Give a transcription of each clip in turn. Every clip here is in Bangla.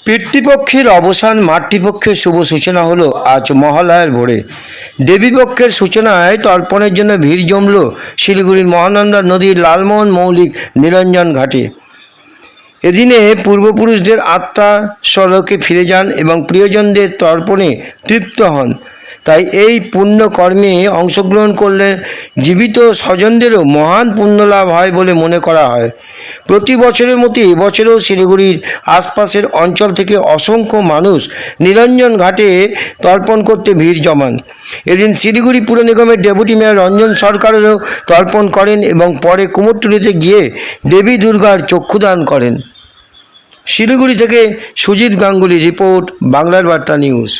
পিতৃপক্ষের অবসান, মাতৃপক্ষের শুভ সূচনা হলো আজ মহালয়ার ভোরে। দেবীপক্ষের সূচনায় তর্পণের জন্য ভিড় জমল শিলিগুড়ির মহানন্দা নদীর লালমোহন মৌলিক নিরঞ্জন ঘাটে। এদিনে পূর্বপুরুষদের আত্মা স্বলোকে ফিরে যান এবং প্রিয়জনদের তর্পণে তৃপ্ত হন। তাই এই পুণ্যকর্মে অংশগ্রহণ করলে জীবিত স্বজনদেরও মহান পুণ্যলাভ হয় বলে মনে করা হয়। প্রতি বছরের মতো এবছরেও শিলিগুড়ির আশপাশের অঞ্চল থেকে অসংখ্য মানুষ নিরঞ্জন ঘাটে তর্পণ করতে ভিড় জমান। এদিন শিলিগুড়ি পুর নিগমের ডেপুটি মেয়র রঞ্জন সরকারেরও তর্পণ করেন এবং পরে কুমোরটুলিতে গিয়ে দেবী দুর্গার চক্ষুদান করেন। শিলিগুড়ি থেকে সুজিত গাঙ্গুলি রিপোর্ট, বাংলার বার্তা নিউজ।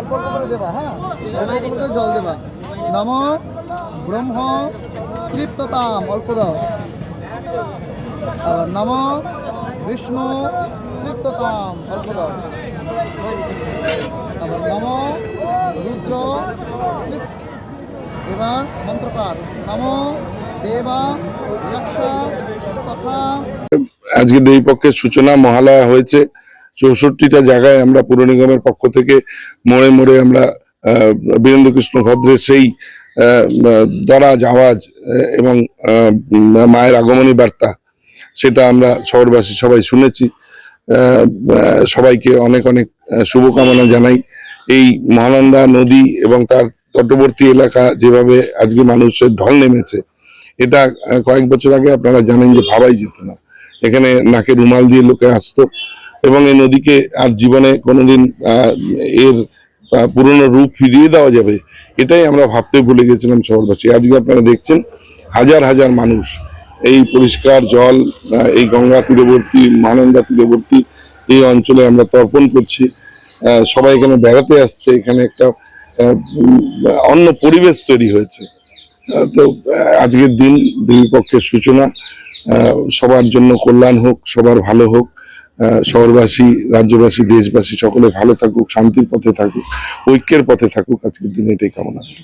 অল্প অল্প করে দেবা, হ্যাঁ, অল্প অল্প করে জল দেবা। নম ব্রহ্ম তৃপ্ততাম, অল্প দাও। আবার নম বিষ্ণু তৃপ্ততাম, অল্প দাও। আবার নম রুদ্র। এবার মন্ত্রপাঠ, নম দেবা যক্ষা তথা। আজকে দেবীপক্ষের সূচনা মহালয়া হয়েছে। 64টা জায়গায় আমরা পুর নিগমের পক্ষ থেকে মোড়ে মোড়ে আমরা বীরেন্দ্র কৃষ্ণ ভদ্রের সেই দরাজ আওয়াজ এবং মায়ের আগমনী বার্তা, সেটা আমরা শহরবাসী সবাই শুনেছি। সবাইকে অনেক অনেক শুভকামনা জানাই। এই মহানন্দা নদী এবং তার তটবর্তী এলাকা যেভাবে আজকে মানুষের ঢল নেমেছে, এটা কয়েক বছর আগে আপনারা জানেন যে ভাবাই যেত না। এখানে নাকে রুমাল দিয়ে লোকে আসতো এবং এই নদীকে আর জীবনে কোনোদিন এর পুরনো রূপ ফিরিয়ে দেওয়া যাবে, এটাই আমরা ভাবতে ভুলে গেছিলাম শহরবাসী। আজকে আপনারা দেখছেন হাজার হাজার মানুষ এই পরিষ্কার জল, এই গঙ্গা তীরবর্তী, মহানন্দা তীরবর্তী এই অঞ্চলে আমরা তর্পণ করছি। সবাই এখানে বেড়াতে আসছে, এখানে একটা অন্য পরিবেশ তৈরি হয়েছে। তো আজকের দিন দেবীপক্ষের সূচনা, সবার জন্য কল্যাণ হোক, সবার ভালো হোক। শহরবাসী, রাজ্যবাসী, দেশবাসী সকলে ভালো থাকুক, শান্তির পথে থাকুক, ঐক্যের পথে থাকুক। আজকের দিনে এটাই কামনা করি।